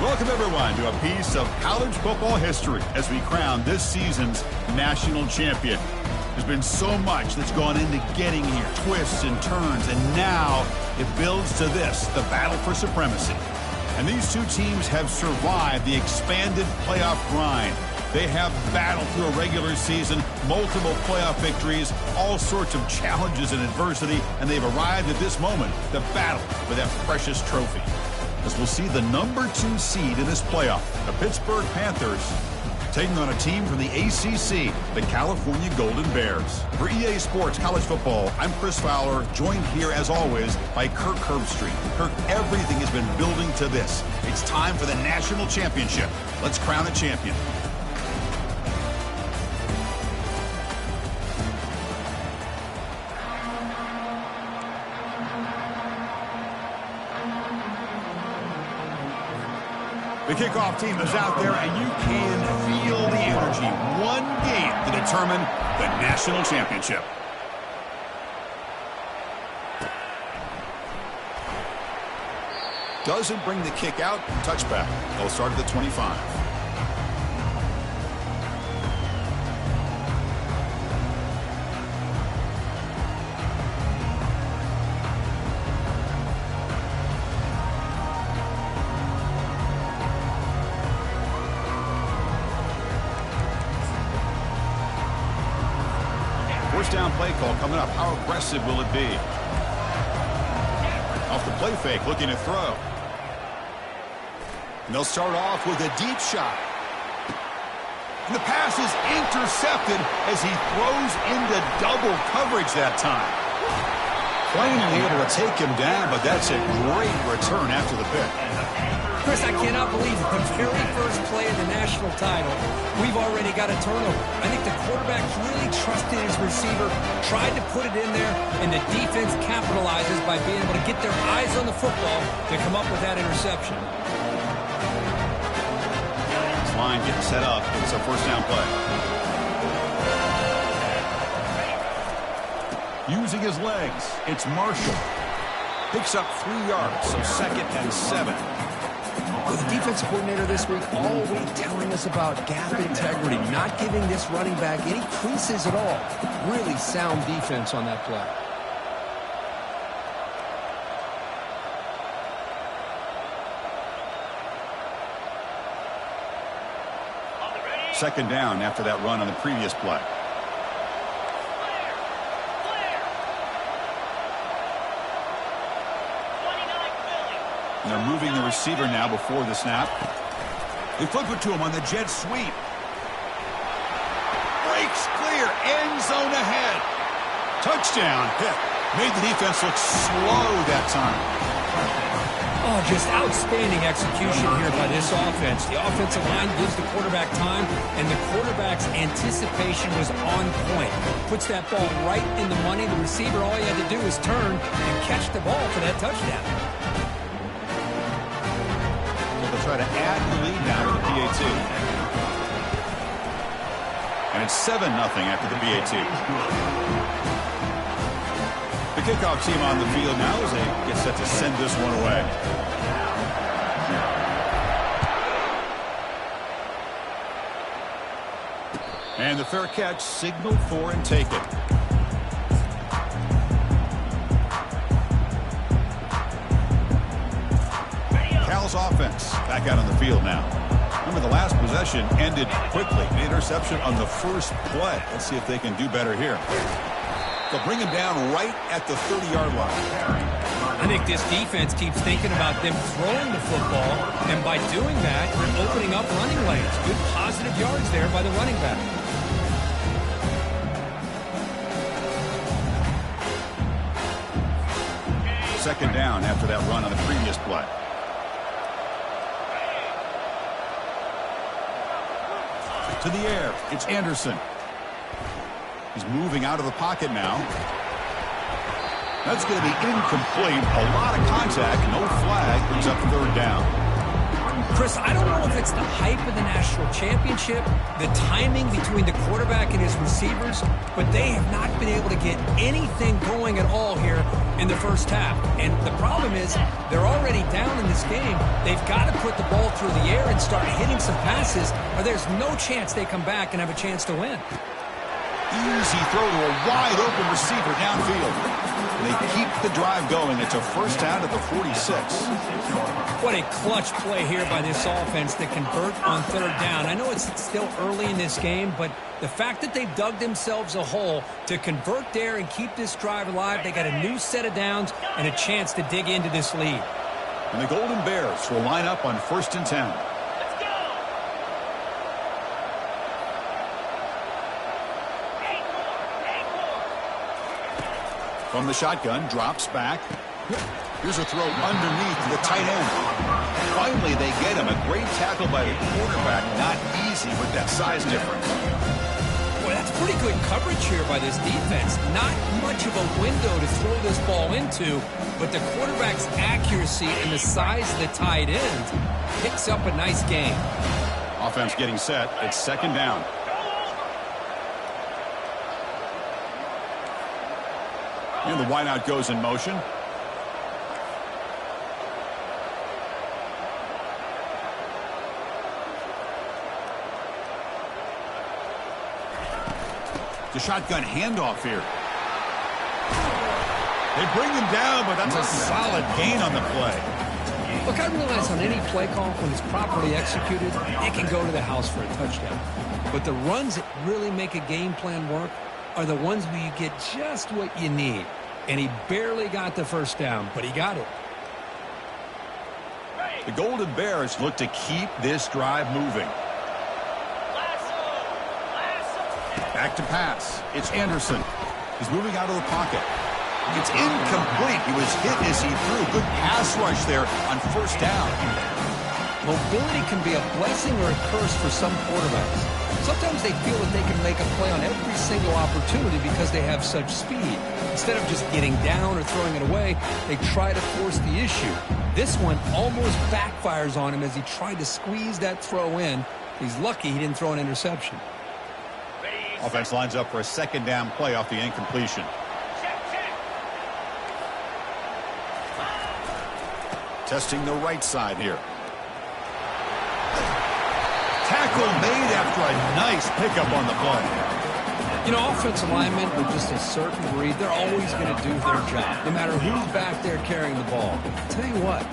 Welcome, everyone, to a piece of college football history as we crown this season's national champion. There's been so much that's gone into getting here, twists and turns, and now it builds to this, the battle for supremacy. And these two teams have survived the expanded playoff grind. They have battled through a regular season, multiple playoff victories, all sorts of challenges and adversity, and they've arrived at this moment, the battle for that precious trophy. As we'll see the number 2 seed in this playoff, the Pittsburgh Panthers, taking on a team from the ACC, the California Golden Bears. For EA Sports College Football, I'm Chris Fowler, joined here as always by Kirk Herbstreit. Kirk, everything has been building to this. It's time for the national championship. Let's crown a champion. The kickoff team is out there, and you can feel the energy. One game to determine the national championship. Doesn't bring the kick out. Touchback. They'll start at the 25. First down play call coming up. How aggressive will it be? Off the play fake, looking to throw. And they'll start off with a deep shot. And the pass is intercepted as he throws into double coverage that time. Plainly able to take him down, but that's a great return after the pick. Chris, I cannot believe it. The very first play of the national title, we've already got a turnover. I think the quarterback really trusted his receiver, tried to put it in there, and the defense capitalizes by being able to get their eyes on the football to come up with that interception. This line getting set up. It's a first down play. Using his legs, it's Marshall. Picks up 3 yards, so 2nd and 7. With the defensive coordinator this week, all week telling us about gap integrity, not giving this running back any creases at all. Really sound defense on that play. Second down after that run on the previous play. And they're moving the receiver now before the snap. They flip it to him on the jet sweep. Breaks clear. End zone ahead. Touchdown. Pitt made the defense look slow that time. Oh, just outstanding execution here by this offense. The offensive line gives the quarterback time, and the quarterback's anticipation was on point. Puts that ball right in the money. The receiver, all he had to do was turn and catch the ball for that touchdown. Try to add the lead now to the PAT. And it's 7-0 after the PAT. The kickoff team on the field now as they get set to send this one away. And the fair catch signaled for and taken. Offense back out on the field now. Remember, the last possession ended quickly. An interception on the first play. Let's see if they can do better here. They'll bring him down right at the 30-yard line. I think this defense keeps thinking about them throwing the football, and by doing that, they're opening up running lanes. Good positive yards there by the running back. Second down after that run on the previous play. To the air, it's Anderson. He's moving out of the pocket now. That's going to be incomplete. A lot of contact, no flag, brings up 3rd down. Chris, I don't know if it's the hype of the national championship, the timing between the quarterback and his receivers, but they have not been able to get anything going at all here in the first half. And the problem is they're already down in this game. They've got to put the ball through the air and start hitting some passes, or there's no chance they come back and have a chance to win. Easy throw to a wide-open receiver downfield. They keep the drive going. It's a first down at the 46. What a clutch play here by this offense to convert on third down. I know it's still early in this game, but the fact that they've dug themselves a hole to convert there and keep this drive alive, they got a new set of downs and a chance to dig into this lead. And the Golden Bears will line up on 1st and 10. From the shotgun, drops back. Here's a throw underneath to the tight end. Finally, they get him. A great tackle by the quarterback. Not easy with that size difference. Boy, that's pretty good coverage here by this defense. Not much of a window to throw this ball into, but the quarterback's accuracy and the size of the tight end picks up a nice gain. Offense getting set. It's 2nd down. And the wideout goes in motion. The shotgun handoff here. They bring him down, but that's a solid gain on the play. Look, I realize on any play call, when it's properly executed, it can go to the house for a touchdown. But the runs that really make a game plan work are the ones where you get just what you need. And he barely got the first down, but he got it. The Golden Bears look to keep this drive moving. Back to pass. It's Anderson. He's moving out of the pocket. It's incomplete. He was hit as he threw. Good pass rush there on 1st down. Mobility can be a blessing or a curse for some quarterbacks. Sometimes they feel that they can make a play on every single opportunity because they have such speed. Instead of just getting down or throwing it away, they try to force the issue. This one almost backfires on him as he tried to squeeze that throw in. He's lucky he didn't throw an interception. Offense lines up for a 2nd down play off the incompletion. Testing the right side here. Tackle made after a nice pickup on the play. You know, offensive linemen with just a certain breed, they're always going to do their job, no matter who's back there carrying the ball. I'll tell you what,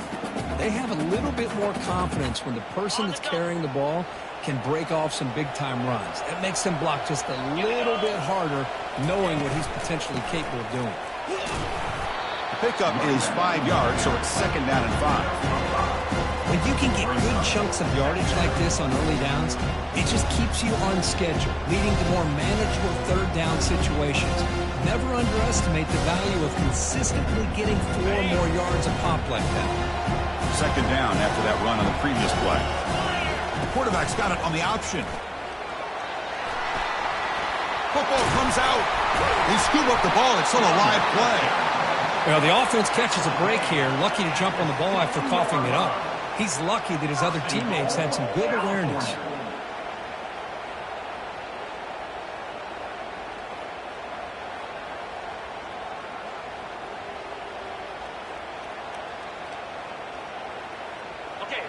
they have a little bit more confidence when the person that's carrying the ball can break off some big-time runs. It makes them block just a little bit harder, knowing what he's potentially capable of doing. The pickup is 5 yards, so it's 2nd down and 5. When you can get good chunks of yardage like this on early downs, it just keeps you on schedule, leading to more manageable 3rd down situations. Never underestimate the value of consistently getting 4 more yards a pop like that. 2nd down after that run on the previous play. The quarterback's got it on the option. Football comes out. They scoop up the ball. It's still a live play. Well, the offense catches a break here, lucky to jump on the ball after coughing it up. He's lucky that his other teammates had some good awareness.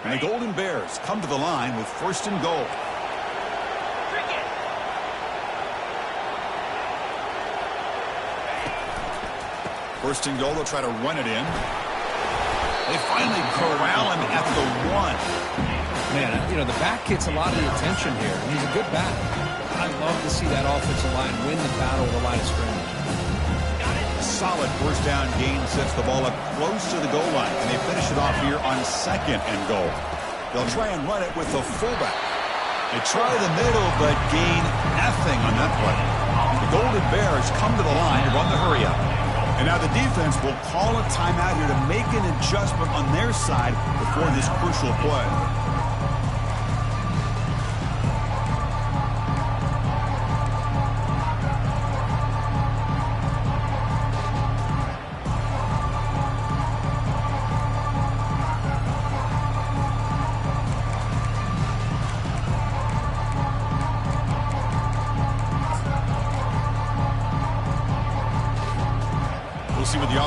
And the Golden Bears come to the line with 1st and goal. First and goal, they'll try to run it in. They finally corral him at the 1. Man, you know, the back gets a lot of the attention here, and he's a good back. I love to see that offensive line win the battle with the line of scrimmage. A solid 1st down gain sets the ball up close to the goal line, and they finish it off here on 2nd and goal. They'll try and run it with the fullback. They try the middle, but gain nothing on that play. The Golden Bears come to the line to run the hurry up. And now the defense will call a timeout here to make an adjustment on their side before this crucial play.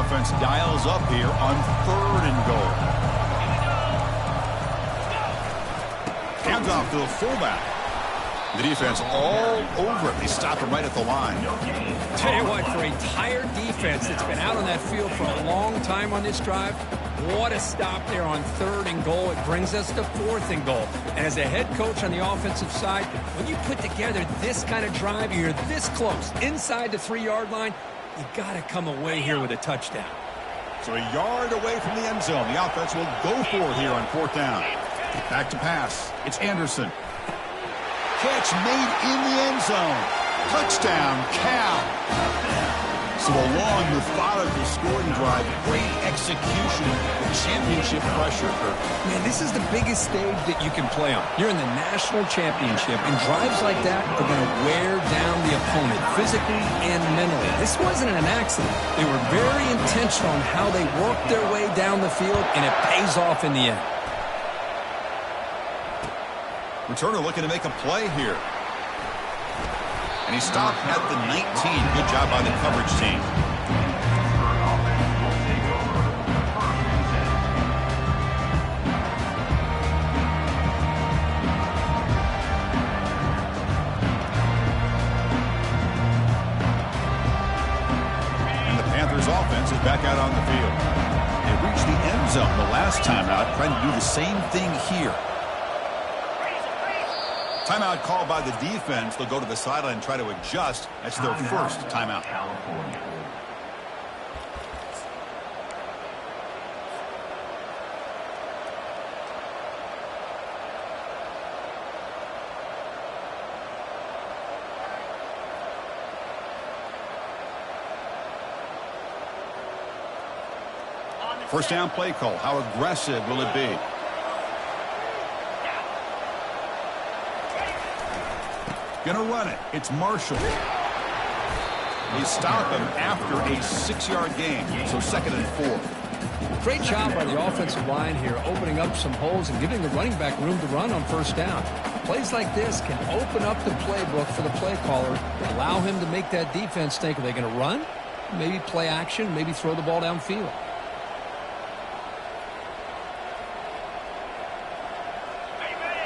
offense dials up here on 3rd and goal. Hands off to the fullback. The defense all over it. They stop him right at the line. Tell you what, for a tired defense that's been out on that field for a long time on this drive, what a stop there on 3rd and goal. It brings us to 4th and goal. And as a head coach on the offensive side, when you put together this kind of drive, you're this close inside the 3-yard line, you got to come away here with a touchdown. So a yard away from the end zone. The offense will go for it here on 4th down. Back to pass. It's Anderson. Catch made in the end zone. Touchdown, Cal. So a long, methodical scoring drive. Great execution. Championship pressure. Man, this is the biggest stage that you can play on. You're in the national championship, and drives like that are going to wear down the opponent physically and mentally. This wasn't an accident. They were very intentional on how they worked their way down the field, and it pays off in the end. Returner looking to make a play here. And he stopped at the 19. Good job by the coverage team. And the Panthers offense is back out on the field. They reached the end zone the last time out, trying to do the same thing here. Timeout called by the defense. They'll go to the sideline and try to adjust. That's their first timeout. First down play call. How aggressive will it be? Gonna run it. It's Marshall. They stop him after a 6-yard gain. So 2nd and 4. Great job by the offensive line here, opening up some holes and giving the running back room to run on 1st down. Plays like this can open up the playbook for the play caller, allow him to make that defense think, are they going to run? Maybe play action, maybe throw the ball downfield.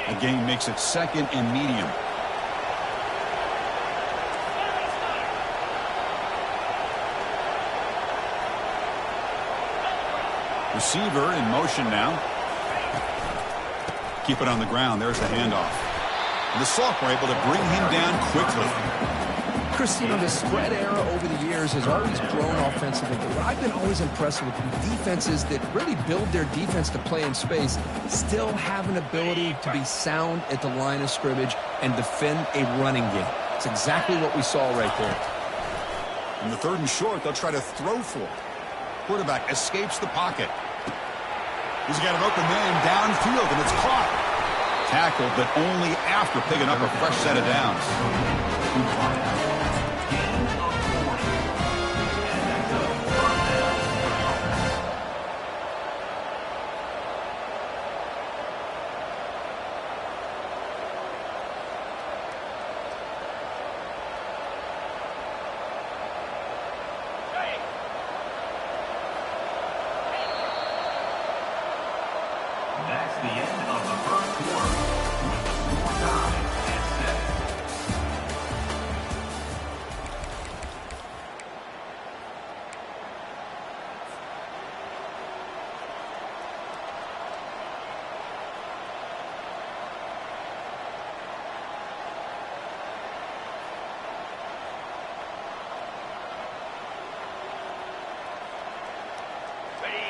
The game makes it 2nd and medium. Receiver in motion now. Keep it on the ground. There's the handoff. And the Salk were able to bring him down quickly. Chris, you know, the spread era over the years has always grown offensively. But what I've been always impressed with defenses that really build their defense to play in space still have an ability to be sound at the line of scrimmage and defend a running game. It's exactly what we saw right there. In the 3rd and short, they'll try to throw for it. Quarterback escapes the pocket. He's got an open man downfield, and it's caught. Tackled, but only after picking up a fresh set of downs. That's the end of the 1st quarter. With the score tied at 7.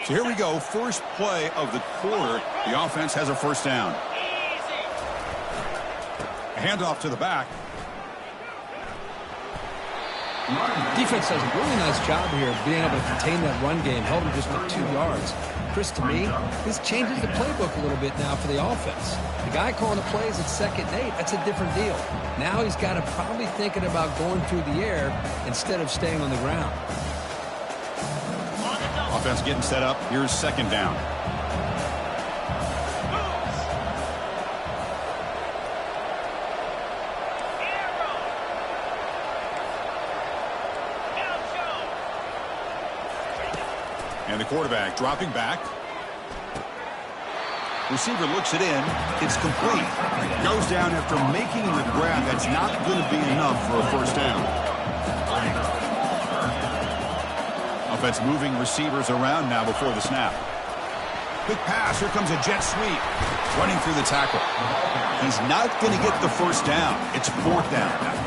So here we go. First play of the quarter. The offense has a 1st down. A handoff to the back. Defense does a really nice job here of being able to contain that run game, held him just with 2 yards. Chris, to me, this changes the playbook a little bit now for the offense. The guy calling the plays at 2nd and 8, that's a different deal. Now he's got to probably thinking about going through the air instead of staying on the ground. Offense getting set up. Here's 2nd down. And the quarterback dropping back. Receiver looks it in. It's complete. Goes down after making the grab. That's not going to be enough for a first down. Offense moving receivers around now before the snap. Quick pass. Here comes a jet sweep. Running through the tackle. He's not going to get the first down. It's fourth down.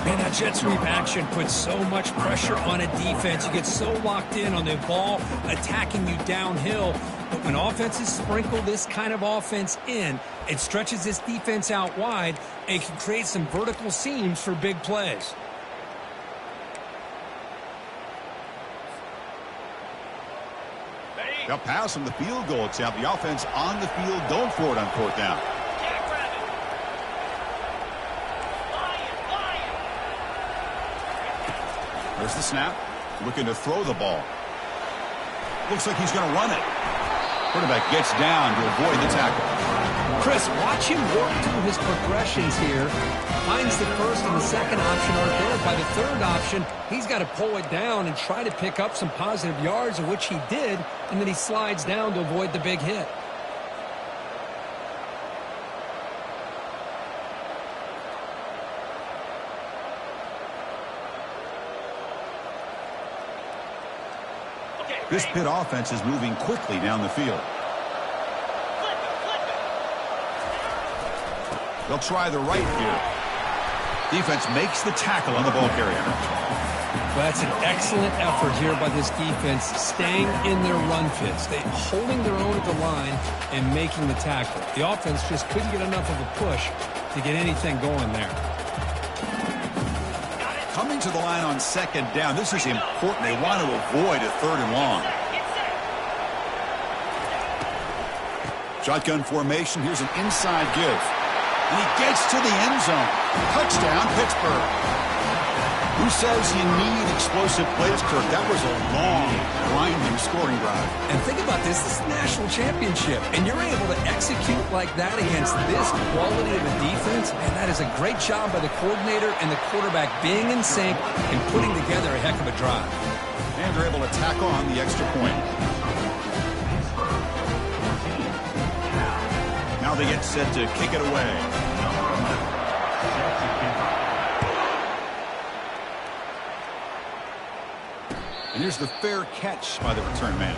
Man, that jet sweep action puts so much pressure on a defense. You get so locked in on the ball attacking you downhill. But when offenses sprinkle this kind of offense in, it stretches this defense out wide and can create some vertical seams for big plays. They'll pass from the field goal attempt. The offense on the field going for it on fourth down. There's the snap. Looking to throw the ball. Looks like he's going to run it. Quarterback gets down to avoid the tackle. Chris, watch him work through his progressions here. Finds the first and the second option aren't there. By the third option, he's got to pull it down and try to pick up some positive yards, of which he did, and then he slides down to avoid the big hit. This Pitt offense is moving quickly down the field. They'll try the right here. Defense makes the tackle on the ball carrier. Well, that's an excellent effort here by this defense, staying in their run fits. They holding their own at the line and making the tackle. The offense just couldn't get enough of a push to get anything going there. Coming to the line on second down. This is important. They want to avoid a third and long. Shotgun formation. Here's an inside give. And he gets to the end zone. Touchdown, Pittsburgh. Who says you need explosive plays, Kirk? That was a long, grinding scoring drive. And think about this. This is a national championship. And you're able to execute like that against this quality of a defense. And that is a great job by the coordinator and the quarterback being in sync and putting together a heck of a drive. And they're able to tack on the extra point. Now they get set to kick it away. And here's the fair catch by the return man.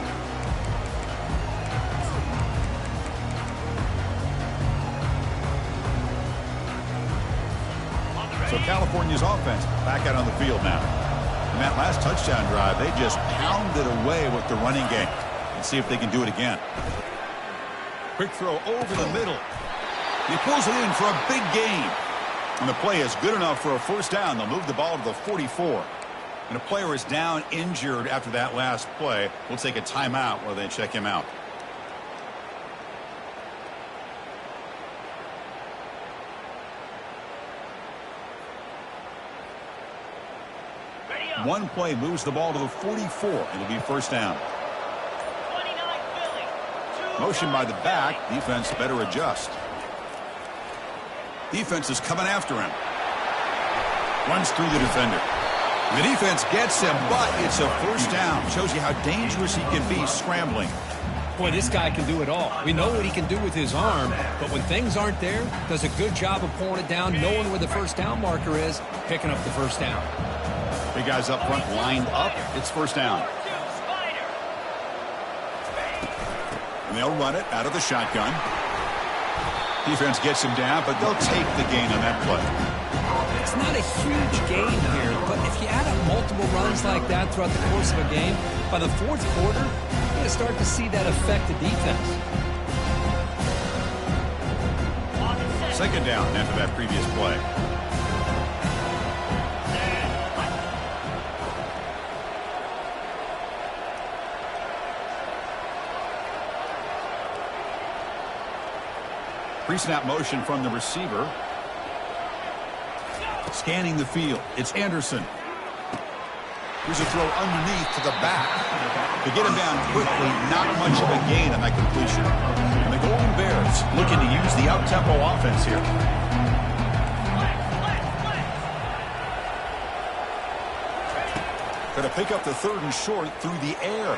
So California's offense back out on the field now. In that last touchdown drive, they just pounded away with the running game. Let's see if they can do it again. Quick throw over the middle. He pulls it in for a big gain. And the play is good enough for a first down. They'll move the ball to the 44. And a player is down injured after that last play. We'll take a timeout while they check him out. One play moves the ball to the 44. It'll be first down. Motion by the back. Defense better adjust. Defense is coming after him. Runs through the defender. The defense gets him, but it's a first down. Shows you how dangerous he can be scrambling. Boy, this guy can do it all. We know what he can do with his arm, but when things aren't there, does a good job of pulling it down, knowing where the first down marker is, picking up the first down. Big guys up front lined up. It's first down. And they'll run it out of the shotgun. Defense gets him down, but they'll take the gain on that play. It's not a huge gain here, but if you add up multiple runs like that throughout the course of a game, by the fourth quarter, you're going to start to see that affect the defense. Second down after that previous play. Pre-snap motion from the receiver. Scanning the field. It's Anderson. Here's a throw underneath to the back. To get him down quickly, not much of a gain on that completion. And the Golden Bears looking to use the up-tempo offense here. Going to pick up the third and short through the air.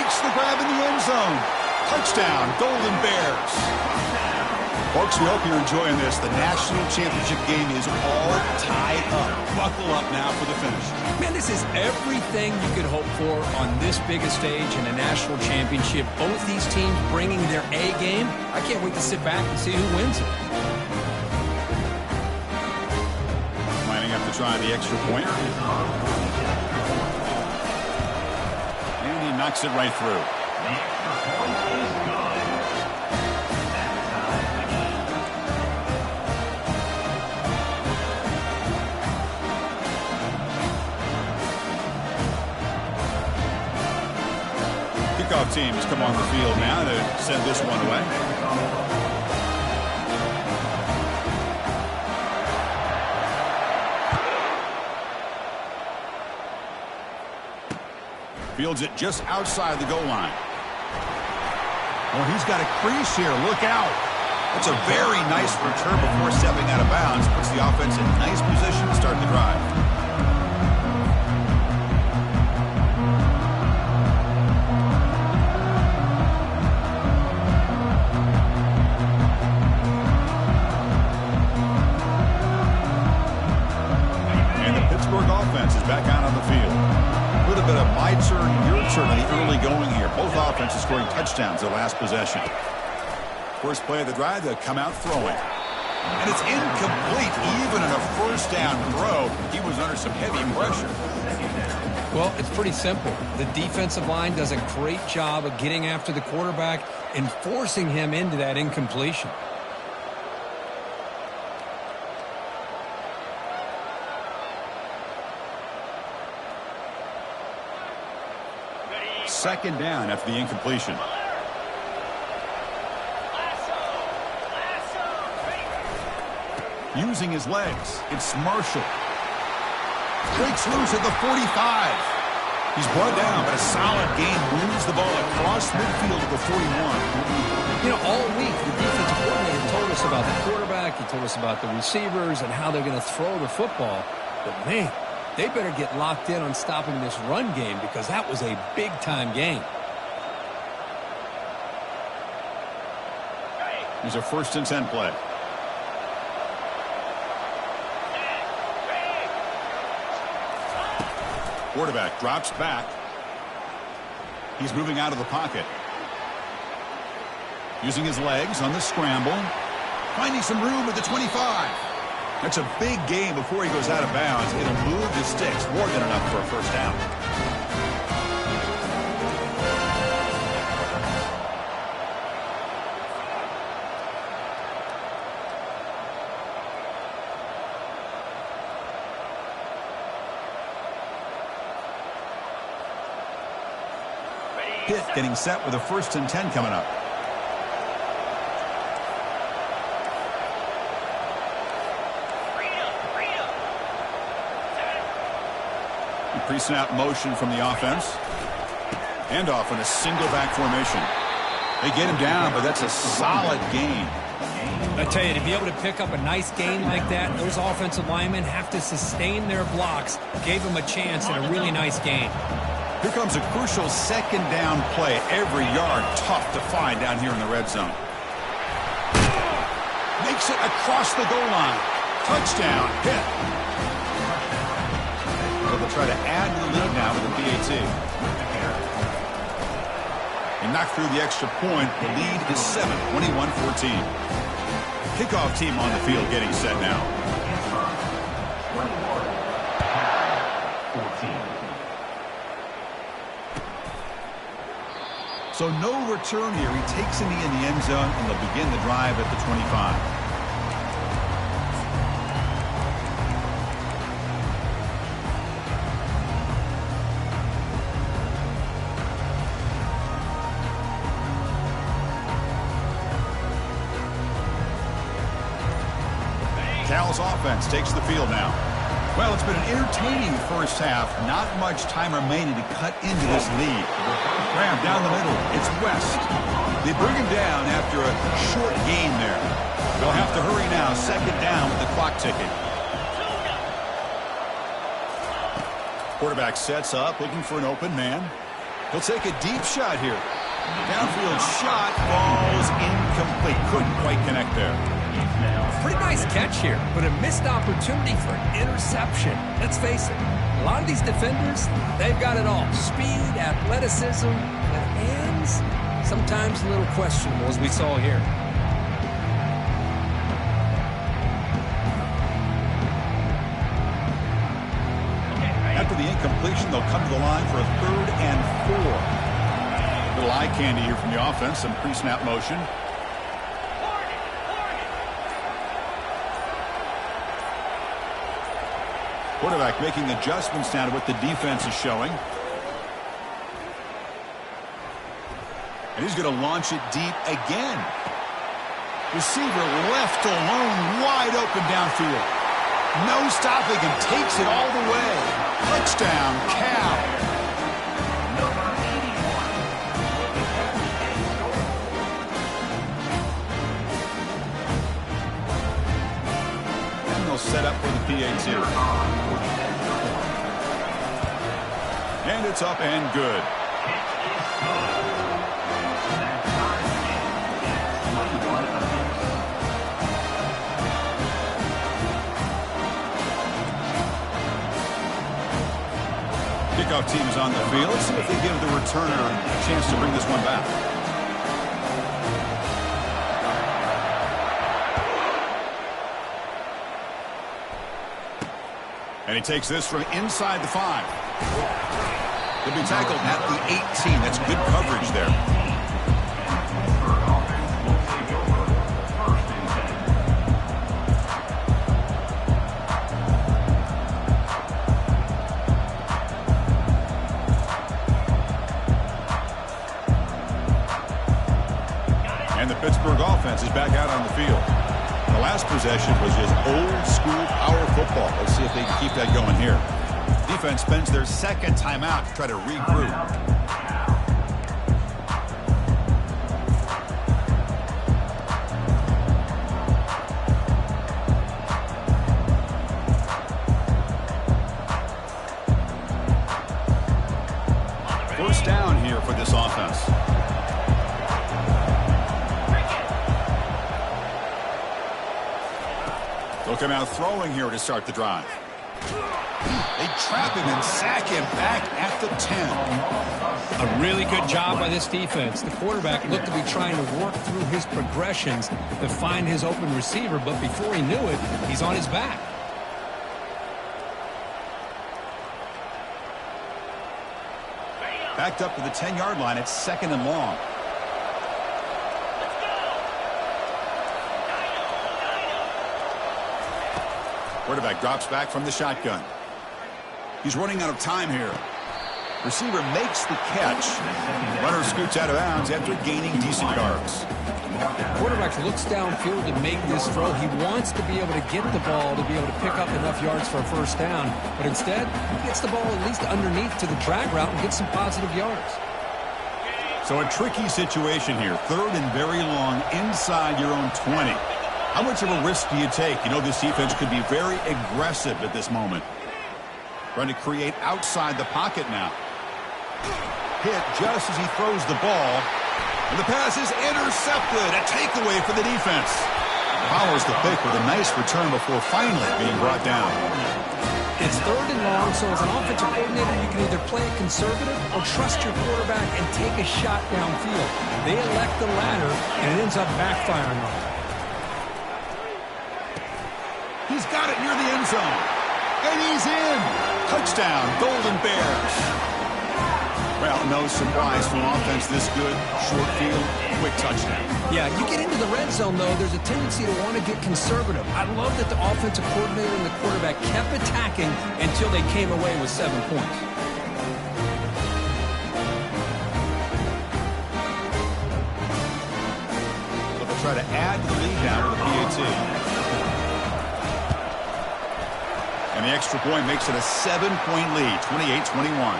Makes the grab in the end zone. Touchdown, Golden Bears. Folks, we hope you're enjoying this. The national championship game is all tied up. Buckle up now for the finish. Man, this is everything you could hope for on this biggest stage in a national championship. Both these teams bringing their A game. I can't wait to sit back and see who wins it. Lining up to try the extra point. And he knocks it right through. The extra point is good. Kickoff teams come on the field now to send this one away. Fields it just outside the goal line. Well, he's got a crease here. Look out. That's a very nice return before stepping out of bounds. Puts the offense in nice position to start the drive. Back out on the field. A little bit of my turn, your turn in the early going here. Both offenses scoring touchdowns their last possession. First play of the drive, they'll come out throwing. And it's incomplete. Even in a first down throw, he was under some heavy pressure. Well, it's pretty simple. The defensive line does a great job of getting after the quarterback and forcing him into that incompletion. Second down after the incompletion. Using his legs, it's Marshall. Breaks loose at the 45. He's brought down, but a solid gain moves the ball across midfield to the 41. You know, all week the defensive coordinator told us about the quarterback. He told us about the receivers and how they're going to throw the football. But, man, they better get locked in on stopping this run game because that was a big-time game. Here's a 1st and 10 play. Quarterback drops back. He's moving out of the pocket. Using his legs on the scramble. Finding some room at the 25. That's a big gain before he goes out of bounds. It'll move the sticks more than enough for a first down. Pitt getting set with a 1st and 10 coming up. Pre-snap motion from the offense. Handoff in a single back formation. They get him down, but that's a solid gain. I tell you, to be able to pick up a nice gain like that, those offensive linemen have to sustain their blocks. Gave him a chance and a really nice gain. Here comes a crucial 2nd down play. Every yard tough to find down here in the red zone. Makes it across the goal line. Touchdown, Pitt. They'll try to add to the lead now with a PAT. He knocked through the extra point. The lead is 7, 21-14. Kickoff team on the field getting set now. So no return here. He takes in the end zone, and they'll begin the drive at the 25. Cal's offense takes the field now. Well, it's been an entertaining first half. Not much time remaining to cut into this lead. Graham down the middle. It's West. They bring him down after a short gain there. They'll have to hurry now. 2nd down with the clock ticking. Quarterback sets up, looking for an open man. He'll take a deep shot here. Downfield shot falls incomplete. Couldn't quite connect there. Pretty nice catch here, but a missed opportunity for an interception. Let's face it, a lot of these defenders, they've got it all. Speed, athleticism, but hands, sometimes a little questionable, as we saw here. After the incompletion, they'll come to the line for a 3rd and 4. Little eye candy here from the offense, some pre-snap motion. Quarterback making adjustments now to what the defense is showing. And he's going to launch it deep again. Receiver left alone, wide open downfield. No stopping him, takes it all the way. Touchdown, Cal. And they'll set up for the PAT. And it's up and good. Kickoff team is on the field. Let's see if they give the returner a chance to bring this one back. And he takes this from inside the 5. He'll be tackled at the 18. That's good coverage there. And the Pittsburgh offense is back out on the field. The last possession was just old school power football. Let's see if they can keep that going here. Defense spends their 2nd timeout to try to regroup. First down here for this offense. They'll come out throwing here to start the drive. They trap him and sack him back at the 10. A really good job by this defense. The quarterback looked to be trying to work through his progressions to find his open receiver, but before he knew it, he's on his back. Backed up to the 10-yard line. It's 2nd and long. Quarterback drops back from the shotgun. He's running out of time here. Receiver makes the catch. Runner scoots out of bounds after gaining decent yards. Quarterback looks downfield to make this throw. He wants to be able to get the ball to be able to pick up enough yards for a first down. But instead, he gets the ball at least underneath to the drag route and gets some positive yards. So a tricky situation here. 3rd and very long inside your own 20. How much of a risk do you take? You know this defense could be very aggressive at this moment. Trying to create outside the pocket now. Hit just as he throws the ball. And the pass is intercepted. A takeaway for the defense. Powers the pick with a nice return before finally being brought down. It's 3rd and long, so as an offensive coordinator, you can either play it conservative or trust your quarterback and take a shot downfield. They elect the latter, and it ends up backfiring on them. He's got it near the end zone. And he's in. Touchdown, Golden Bears. Well, no surprise from an offense this good. Short field, quick touchdown. Yeah, you get into the red zone, though, there's a tendency to want to get conservative. I love that the offensive coordinator and the quarterback kept attacking until they came away with 7 points. So they'll try to add the lead down to the PAT. And the extra point makes it a 7-point lead, 28-21.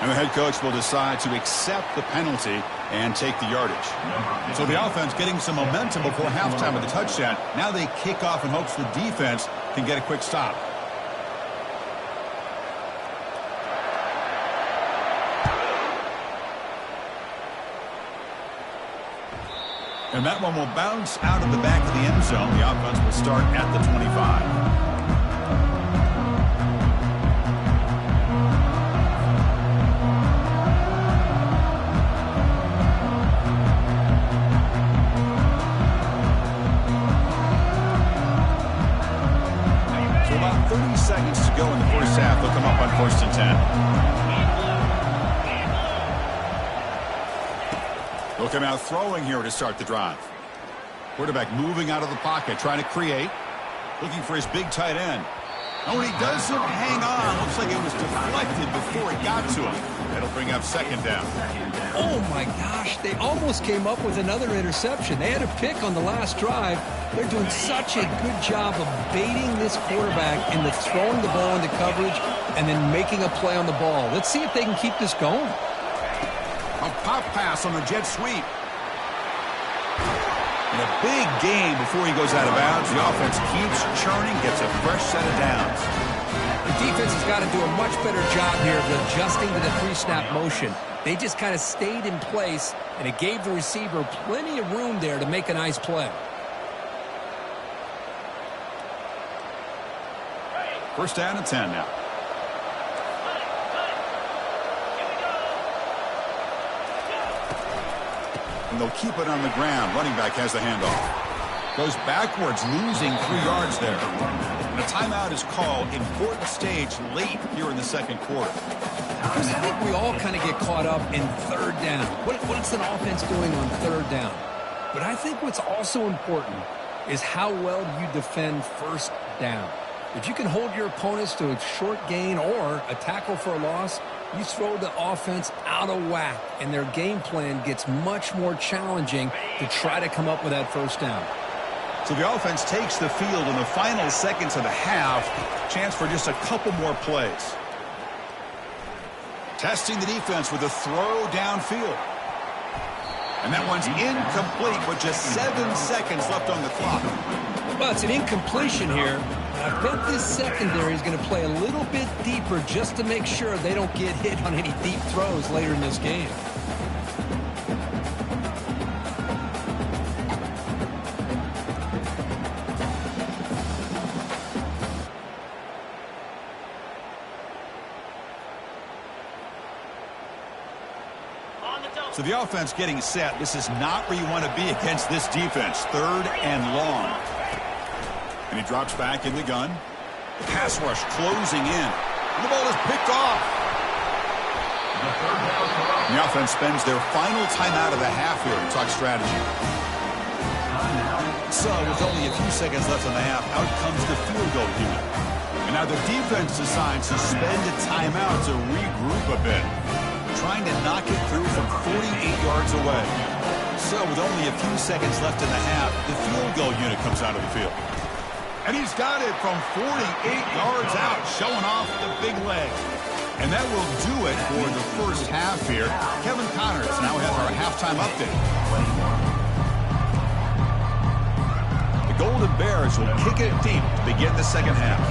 And the head coach will decide to accept the penalty and take the yardage. So the offense getting some momentum before halftime with the touchdown. Now they kick off in hopes the defense can get a quick stop. And that one will bounce out of the back of the end zone. The offense will start at the 25. So about 30 seconds to go in the first half. They'll come up on 1st and 10. They'll come out throwing here to start the drive. Quarterback moving out of the pocket, trying to create, looking for his big tight end. And when he doesn't hang on, looks like it was deflected before it got to him. That'll bring up 2nd down. Oh, my gosh. They almost came up with another interception. They had a pick on the last drive. They're doing such a good job of baiting this quarterback into throwing the ball into coverage and then making a play on the ball. Let's see if they can keep this going. A pop pass on the jet sweep. And a big gain before he goes out of bounds. The offense keeps churning, gets a fresh set of downs. The defense has got to do a much better job here of adjusting to the 3-snap motion. They just kind of stayed in place, and it gave the receiver plenty of room there to make a nice play. First down and 10 now. And they'll keep it on the ground. Running back has the handoff. Goes backwards, losing 3 yards there. And a timeout is called. Important stage late here in the 2nd quarter. Because I think we all kind of get caught up in 3rd down. What's an offense doing on 3rd down? But I think what's also important is how well do you defend 1st down. If you can hold your opponents to a short gain or a tackle for a loss, you throw the offense out of whack, and their game plan gets much more challenging to try to come up with that 1st down. So the offense takes the field in the final seconds of the half. Chance for just a couple more plays. Testing the defense with a throw downfield. And that one's incomplete with just 7 seconds left on the clock. Well, it's an incompletion here. I bet this secondary is going to play a little bit deeper just to make sure they don't get hit on any deep throws later in this game. So the offense getting set. This is not where you want to be against this defense. 3rd and long. And he drops back in the gun. The pass rush closing in. And the ball is picked off. And the offense spends their final timeout of the half here to talk strategy. So with only a few seconds left in the half, out comes the field goal unit. And now the defense decides to spend a timeout to regroup a bit. Trying to knock it through from 48 yards away. So with only a few seconds left in the half, the field goal unit comes out of the field. And he's got it from 48 yards out, showing off the big leg. And that will do it for the first half here. Kevin Connors now has our halftime update. The Golden Bears will kick it deep to begin the 2nd half.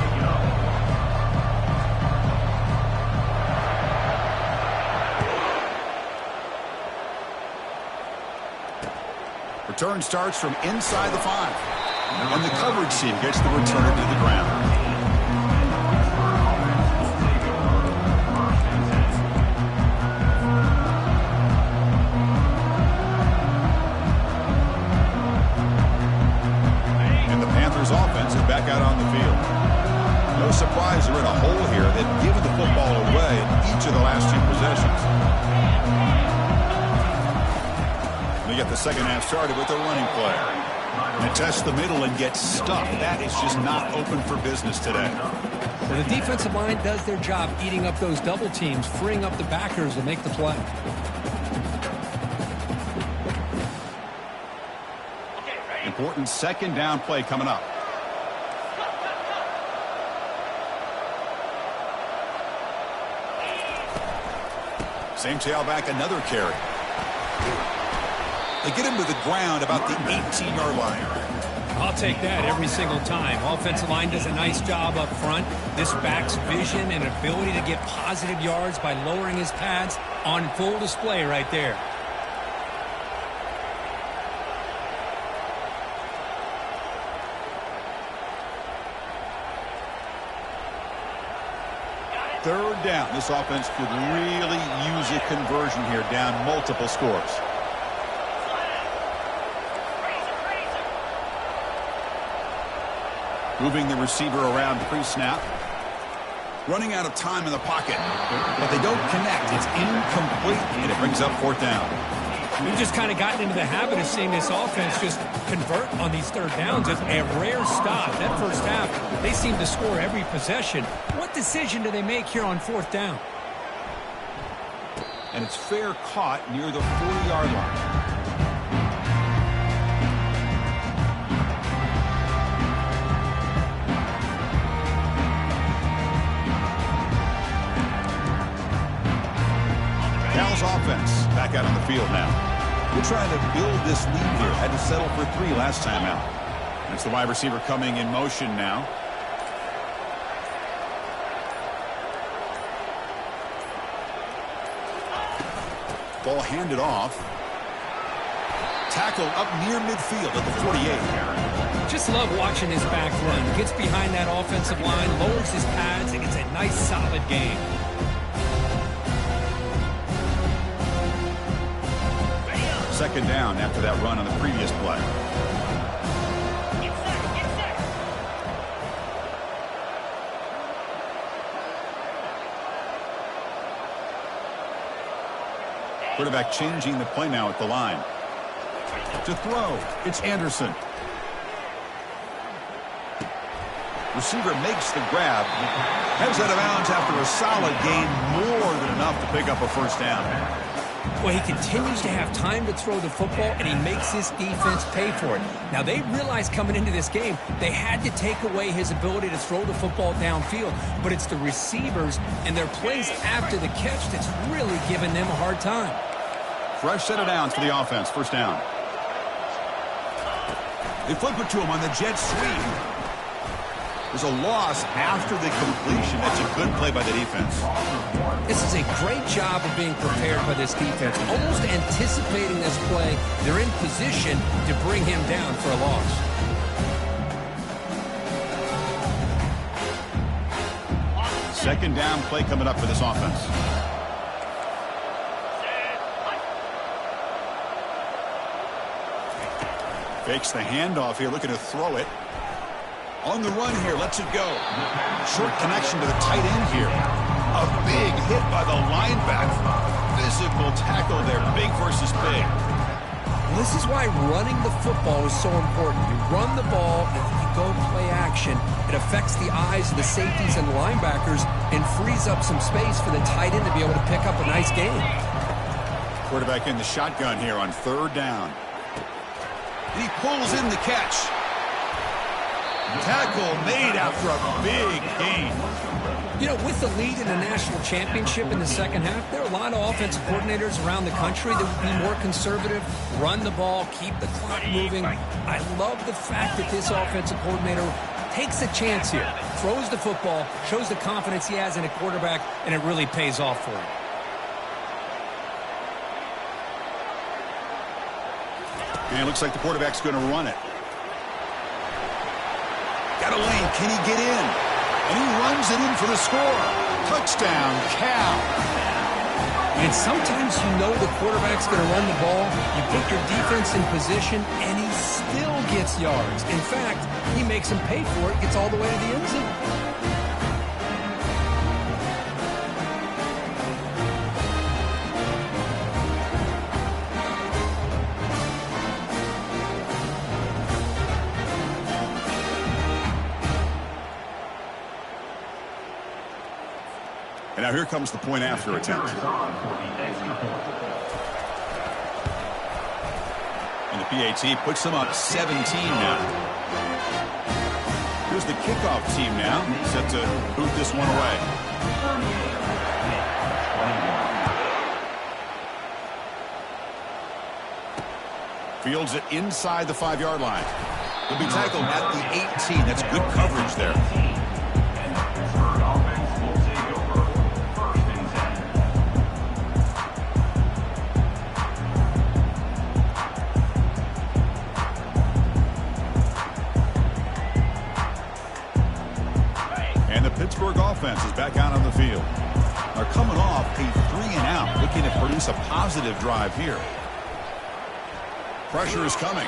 Return starts from inside the 5. And the coverage team gets the returner to the ground. And the Panthers offense is back out on the field. No surprise they're in a hole here. They've given the football away in each of the last 2 possessions. They get the 2nd half started with a running play. And test the middle and get stuffed. That is just not open for business today. Well, the defensive line does their job eating up those double teams, freeing up the backers to make the play. Important 2nd down play coming up. Same tailback, another carry. They get him to the ground about the 18-yard line. I'll take that every single time. Offensive line does a nice job up front. This back's vision and ability to get positive yards by lowering his pads on full display right there. Third down. This offense could really use a conversion here, down multiple scores. Moving the receiver around pre-snap. Running out of time in the pocket. But they don't connect. It's incomplete, and it brings up fourth down. We've just kind of gotten into the habit of seeing this offense just convert on these third downs. It's a rare stop. That first half, they seem to score every possession. What decision do they make here on fourth down? And it's fair caught near the 40-yard line. Cal's offense back out on the field now. We're trying to build this lead here. Had to settle for 3 last time out. That's the wide receiver coming in motion now. Ball handed off. Tackle up near midfield at the 48. Just love watching his back run. Gets behind that offensive line, lowers his pads, and gets a nice solid gain. Second down after that run on the previous play. Quarterback changing the play now at the line. To throw, it's Anderson. Receiver makes the grab. Heads out of bounds after a solid gain, more than enough to pick up a first down. Well, he continues to have time to throw the football, and he makes his defense pay for it. Now, they realized coming into this game, they had to take away his ability to throw the football downfield. But it's the receivers and their plays after the catch that's really giving them a hard time. Fresh set of downs for the offense. First down. They flip it to him on the jet sweep. There's a loss after the completion. That's a good play by the defense. This is a great job of being prepared by this defense. Almost anticipating this play. They're in position to bring him down for a loss. Second down play coming up for this offense. Fakes the handoff here, looking to throw it. On the run here, lets it go. Short connection to the tight end here. A big hit by the linebacker. Physical tackle there, big versus big. Well, this is why running the football is so important. You run the ball, and then you go play action. It affects the eyes of the safeties and the linebackers and frees up some space for the tight end to be able to pick up a nice gain. Quarterback in the shotgun here on third down. And he pulls in the catch. Tackle made after a big gain. You know, with the lead in the national championship in the second half, there are a lot of offensive coordinators around the country that would be more conservative, run the ball, keep the clock moving. I love the fact that this offensive coordinator takes a chance here, throws the football, shows the confidence he has in a quarterback, and it really pays off for him. And it looks like the quarterback's going to run it. Got a lane. Can he get in? And he runs it in for the score. Touchdown, Cal. And sometimes you know the quarterback's going to run the ball. You put your defense in position, and he still gets yards. In fact, he makes them pay for it, gets all the way to the end zone. And now here comes the point after attempt. And the PAT puts them up 17 now. Here's the kickoff team now, set to boot this one away. Fields it inside the 5-yard line. He'll be tackled at the 18. That's good coverage there. Pittsburgh offense is back out on the field. They're coming off a 3-and-out, looking to produce a positive drive here. Pressure is coming.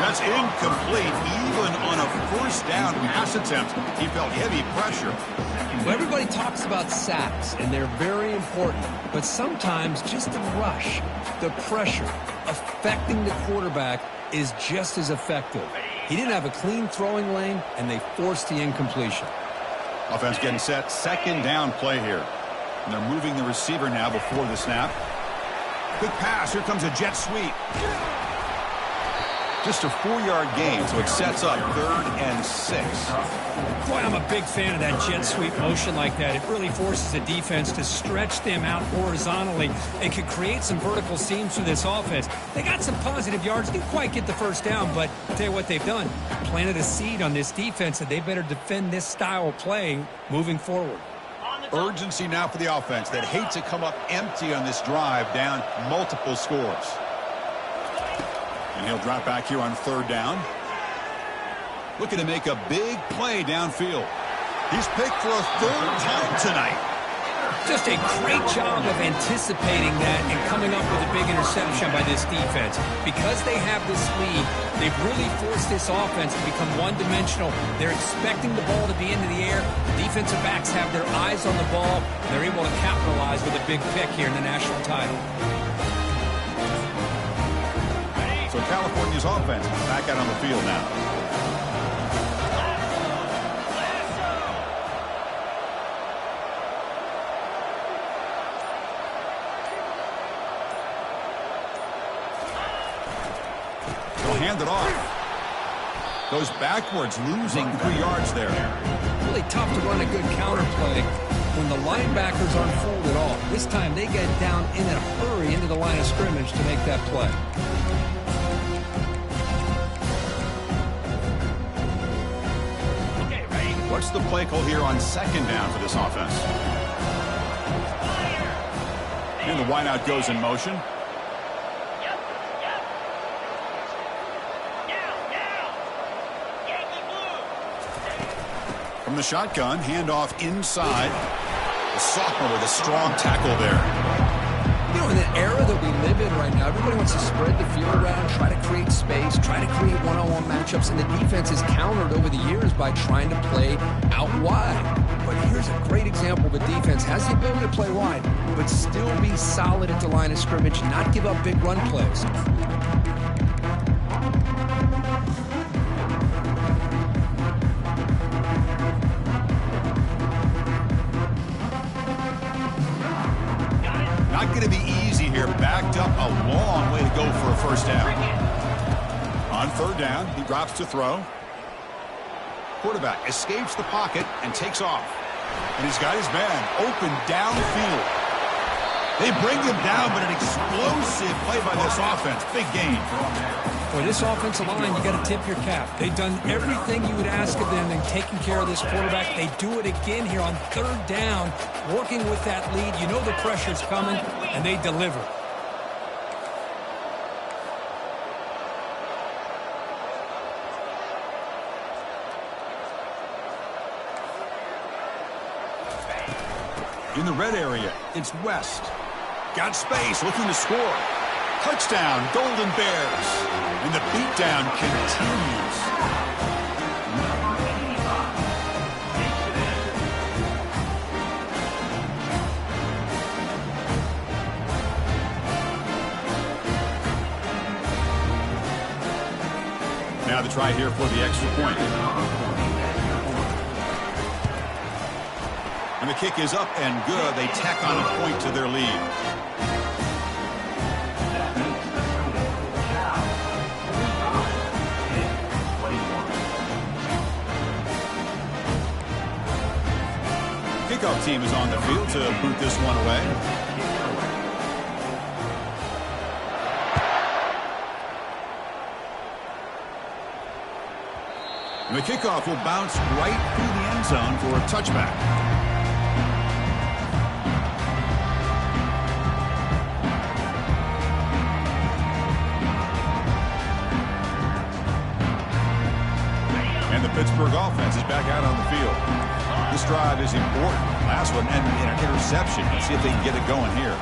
That's incomplete. Even on a first down pass attempt, he felt heavy pressure. Well, everybody talks about sacks, and they're very important. But sometimes just the rush, the pressure, affecting the quarterback is just as effective. He didn't have a clean throwing lane, and they forced the incompletion. Offense getting set. Second down play here. And they're moving the receiver now before the snap. Quick pass. Here comes a jet sweep. Just a 4-yard gain, so it sets up 3rd and 6. Boy, I'm a big fan of that jet sweep motion like that. It really forces the defense to stretch them out horizontally. It could create some vertical seams for this offense. They got some positive yards. Didn't quite get the first down, but I'll tell you what they've done. Planted a seed on this defense that they better defend this style of play moving forward. Urgency now for the offense that hate to come up empty on this drive, down multiple scores. And he'll drop back here on 3rd down. Looking to make a big play downfield. He's picked for a 3rd time tonight. Just a great job of anticipating that and coming up with a big interception by this defense. Because they have this lead, they've really forced this offense to become one-dimensional. They're expecting the ball to be into the air. The defensive backs have their eyes on the ball. And they're able to capitalize with a big pick here in the national title. So California's offense back out on the field now. They'll hand it off. Goes backwards, losing 3 yards there. Really tough to run a good counter play when the linebackers aren't full at all. This time they get down in a hurry into the line of scrimmage to make that play. What's the play call here on 2nd down for this offense? And the wideout goes in motion. From the shotgun, handoff inside. The sophomore with a strong tackle there. You know, in the era that we live in right now, everybody wants to spread the field around, try to create space, try to create one-on-one matchups, and the defense is countered over the years by trying to play out wide. But here's a great example. The defense has the ability to play wide, but still be solid at the line of scrimmage, not give up big run plays. Not going to be easy here. Backed up a long way to go for a first down. On 3rd down, he drops to throw. Quarterback escapes the pocket and takes off. And he's got his man open downfield. They bring him down, but an explosive play by this offense. Big gain. For this offensive line, you got to tip your cap. They've done everything you would ask of them in taking care of this quarterback. They do it again here on 3rd down, working with that lead. You know the pressure's coming, and they deliver. In the red area, it's West. Got space, looking to score. Touchdown, Golden Bears. And the beatdown continues. Now the try here for the extra point. And the kick is up and good. They tack on a point to their lead. Kickoff team is on the field to boot this one away. And the kickoff will bounce right through the end zone for a touchback. And the Pittsburgh offense is back out on the field. This drive is important. Last one ended in an interception. Let's see if they can get it going here.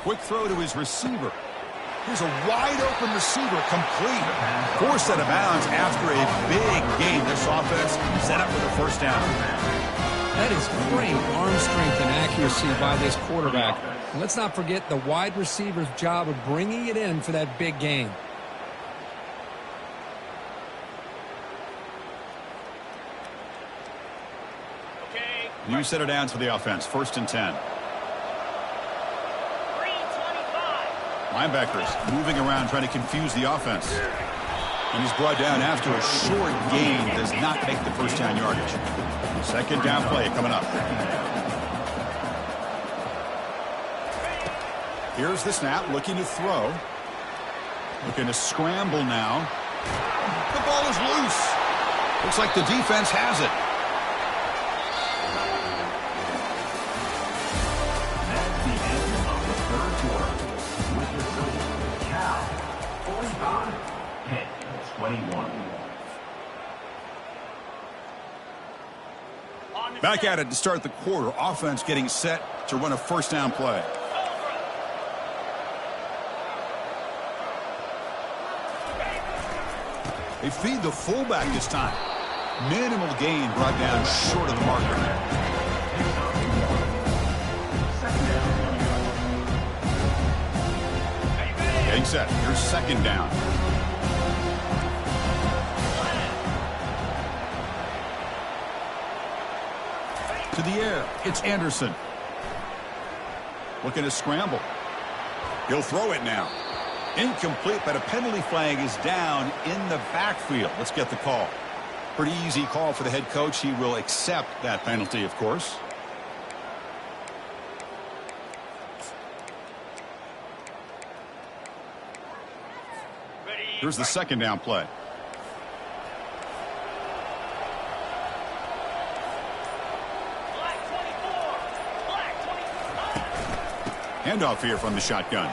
Quick throw to his receiver. Here's a wide-open receiver, complete. Forced out of bounds after a big game. This offense set up for the first down. That is great arm strength and accuracy by this quarterback. And let's not forget the wide receiver's job of bringing it in for that big gain. New set of downs for the offense. 1st and 10. Linebackers moving around trying to confuse the offense. And he's brought down after a short gain. Does not make the first down yardage. 2nd down play coming up. Here's the snap, looking to throw. Looking to scramble now. The ball is loose. Looks like the defense has it. That's the end of the third quarter. With the score, Cal 45, Pitt 21. Back at it to start the quarter. Offense getting set to run a first down play. They feed the fullback this time. Minimal gain brought down short of the marker. Getting set. Here's 2nd down. To the air. It's Anderson. Looking to scramble. He'll throw it now. Incomplete, but a penalty flag is down in the backfield. Let's get the call. Pretty easy call for the head coach. He will accept that penalty, of course. Here's the 2nd down play. Handoff here from the shotgun.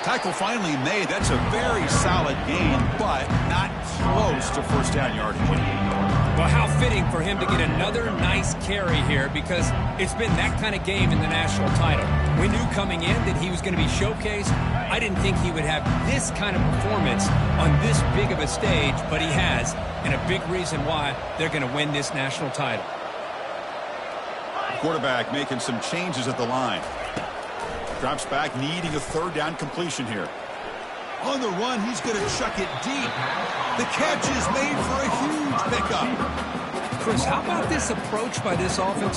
Tackle finally made. That's a very solid gain, but not close to first down yardage. Well, how fitting for him to get another nice carry here, because it's been that kind of game in the national title. We knew coming in that he was going to be showcased. I didn't think he would have this kind of performance on this big of a stage, but he has, and a big reason why they're going to win this national title. Quarterback making some changes at the line. Drops back, needing a 3rd down completion here. On the run, he's going to chuck it deep. The catch is made for a huge pickup. Chris, how about this approach by this offensive